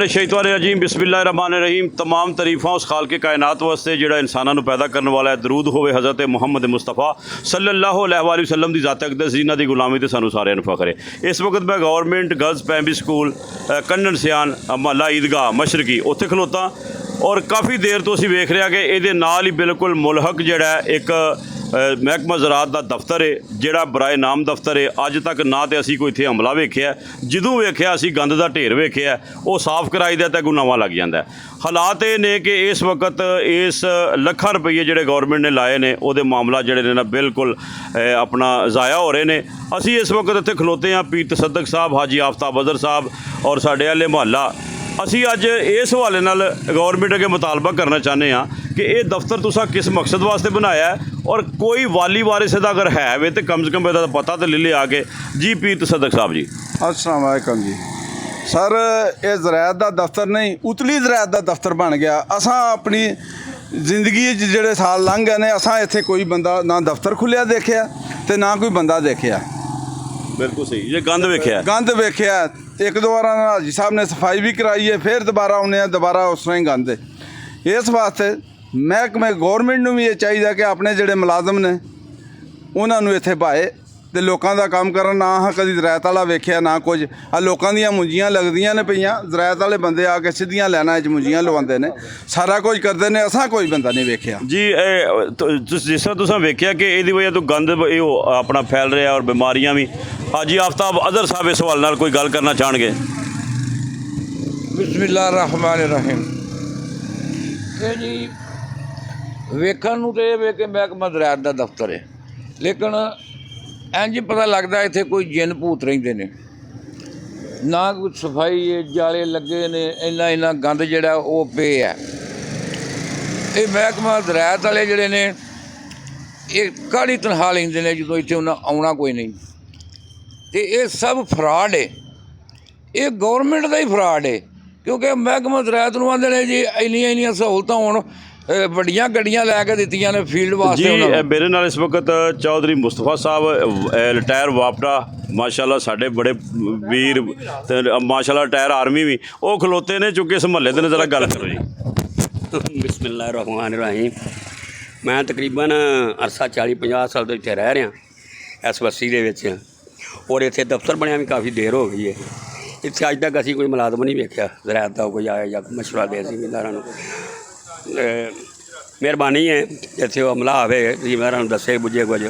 मिनश्शैतानिर्रजीम बिस्मिल्लाहिर्रहमानिर्रहीम। तमाम तरीफ़ा उस खाल के कायनात वास्ते जिहड़ा इंसानां नूं पैदा करने वाला है। दरूद होवे हज़रत मुहम्मद मुस्तफ़ा सल्लल्लाहु अलैहि वसल्लम दी ज़ात अक़दस जिन्हां दी गुलामी ते सानूं सारिआं नूं फ़ख्र है। इस वक्त मैं government girls primary school Kannada सियान महल्ला ईदगाह मशरकी उत्थे खलोता और काफ़ी देर तो असीं वेख रहे कि इहदे नाल ही बिल्कुल मुलहक जिहड़ा एक महकमा ज़राअत दा दफ्तर है जिहड़ा बराए नाम दफ्तर है। अज तक ना तो असीं कोई इत्थे हमला वेख्या, जदों वेख्या असीं गंद दा ढेर वेख्या, वो साफ़ कराई दा ते अगों नवां लग जांदा है। हालात ये ने कि इस वक्त इस लखां रुपये जिहड़े गौरमेंट ने लाए ने उहदे मामला जिहड़े ने ना बिल्कुल अपना ज़ाया हो रहे ने। असीं इस वक्त इत्थे खलोते हाँ पीर तसद्दक साहब, हाजी आफ्ताब अज़हर साहब और साडे अहले मुहल्ला। असी अज इस हवाले नाल गौरमेंट अगे मुतालबा करना चाहते हैं कि ये दफ्तर तुसा किस मकसद वास्ते बनाया है और कोई वाली वारिस दा अगर है वे तो कम से कम इसका पता तो ले लिया आके। जी पीर तसद्दक साहब जी। अस्सलाम वालेकुम जी। सर ये ज़राअत दा दफ्तर नहीं उतली ज़राअत दा दफ्तर बन गया। असां अपनी जिंदगी जेड़े साल लंघ गए ने असां इत्थे कोई बंदा ना दफ्तर खुलिया देखिया ते ना कोई बंदा देखिया। बिल्कुल सही। ये गंद वेख्या, गंद वेख्या। एक दो बार हाजी साहब ने सफाई भी कराई है, फिर दोबारा आने दोबारा उस तरह ही गंद है। इस वास्ते महकमे गौरमेंट नूं भी ये चाहिए कि अपने जिहड़े मुलाजम ने उन्होंने इत्थे पाए ते लोकां दा काम करन। ना हाँ कदी ज़राअत वाला वेख्या ना कुछ। आ लोकां दियां मुंजियां लगदियां ने पईयां, ज़राअत वाले बंदे आके सीधियां लैनां च मुंजियां लवांदे ने, सारा कुछ करदे ने। असां कोई बंदा नहीं वेख्या जी। जिस तरह तुसां वेख्या कि इहदी वजह तो गंद अपना फैल रहा और बीमारियां भी। हाजी आफ्ताब अज़हर साहब इस हवाले नाल कोई गल करना चाहणगे। बिस्मिल्लाहिर्रहमानिर्रहीम। ये जी वेखण नूं ते वे के महकमा ज़राअत दा दफ्तर है, लेकिन इंज पता लगता इत्थे कोई जिन भूत रहिंदे ने। ना कोई सफाई है, जाले लगे ने, इन्ना गंद जिहड़ा वो पे है। ये महकमा ज़राअत वाले जिहड़े ने ये काड़ी तनख्वाह लैंदे ने जदों इत्थे उन्हां आउणा कोई नहीं। तो ये सब फ्रॉड है, ये गौरमेंट का ही फ्रॉड है। क्योंकि महकमा ज़राअत नूं आंदे ने जी इन्नियां सहूलतां हुण वड्डियां गड्डियां लैके दित्तियां ने फील्ड वास्ते। जी मेरे नाल इस वक्त चौधरी मुस्तफा साहब रिटायर वापडा माशाल्लाह साढ़े बड़े वीर ते माशाल्लाह रिटायर आर्मी भी वो खलोते ने। चूँकि इस महल्ले दे जरा गल करो जी। बिस्मिल्लाहिर्रहमानिर्रहीम। मैं तकरीबन अरसा 40-50 साल तो इत्थे रह रहा इस बस्ती दे विच और इत्थे दफ्तर बनिया भी काफ़ी देर हो गई है। इत्थे अज तक असीं कोई मुलाजम नहीं वेख्या ज़राअत दा कोई आया जां मशवरा दे जिमींदारां नूं। मेहरबानी है इत्थे हमला आवे जिमींदारां नूं दस्से बुझे कुछ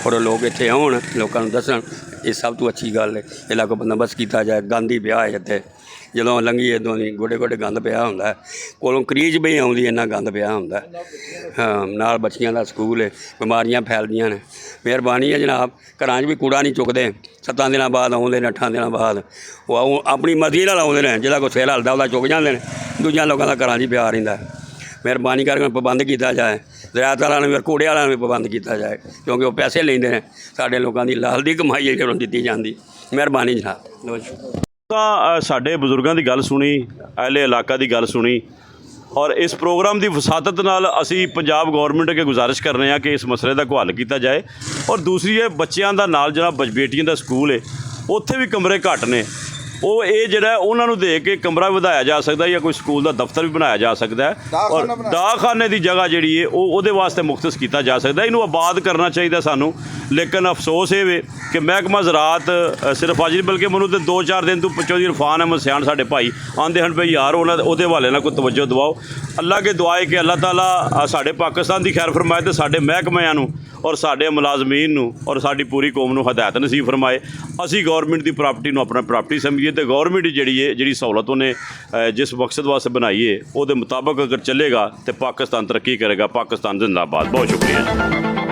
और लोग इत्थे आउण लोकां नूं दस्सण। ये सब तो अच्छी गल है। इहदा कोई बंदोबस्त किया जाए। गंद ही पिया है इत्थे, जदों लंघी इदों दी गोडे गोडे गंद पिया हुंदा है, कोलों क्रीज भी आउंदी इन्ना गंद पिया हुंदा है। हाँ नाल बच्चियां दा स्कूल है, बीमारियां फैलदियां ने। मेहरबानी है जनाब, घरां च भी कूड़ा नहीं चुकते। 7 दिनों बाद आउंदे ने, 8 दिनों बाद वो अपनी मर्जी नाल आउंदे ने। जिहदा कोई सिर हलदा उहदा चुक जांदे ने, दूजियां लोकां दा घरां च पिया रहिंदा है। मेहरबानी करके प्रबंध किया जाए। ज़राअत वालों ने कूड़े वालों ने भी प्रबंध किया जाए क्योंकि वो पैसे लेंदे ने। साडे लोकां दी लाल दी कमाई है जो दित्ती जांदी। मेहरबानी जनाब। साडे बजुर्गों की गल सुनी, अहले इलाका की गल सुनी और इस प्रोग्राम की वसातत नाल असी पंजाब गौरमेंट अगे गुजारिश कर रहे हैं कि इस मसले का कोई हल किया जाए। और दूसरी है बच्चों का नाल जिहड़ा बेटियों का स्कूल है उत्थे भी कमरे घट ने, वो ये जिहड़ा उन्होंने दे के कमरा वधाया जा सकता है या कोई स्कूल का दफ्तर भी बनाया जा सकता है और डाकखाने की जगह जिहड़ी है वो वास्ते मुख्तस किया जा सकता है। इनू आबाद करना चाहिए सानू। लेकिन अफसोस ये वे कि महकमा ज़राअत सिर्फ अज नहीं बल्कि मैनू तो 2-4 दिन तो पिछों दी इरफान अहमद सियाण साडे भाई आंदे हन भाई यार उहदे हवाले नाल कोई तवज्जो दवाओ। अल्लाह के दुआ है कि अल्लाह ताला साडे पाकिस्तान की खैर फरमाए तो साडे महकमिਆਂ नूं और साडे मुलाजमीन नूं और साडी पूरी कौम नूं हदायत नसीब फरमाए। असी गौरमेंट की प्रॉपर्टी नूं अपना प्रॉपर्टी समझिए तो गौरमेंट जिहड़ी है जिहड़ी सहूलत उन्हें जिस मकसद वास्ते बनाई है वो मुताबिक अगर चलेगा तो पाकिस्तान तरक्की करेगा। पाकिस्तान जिंदाबाद। बहुत शुक्रिया जी।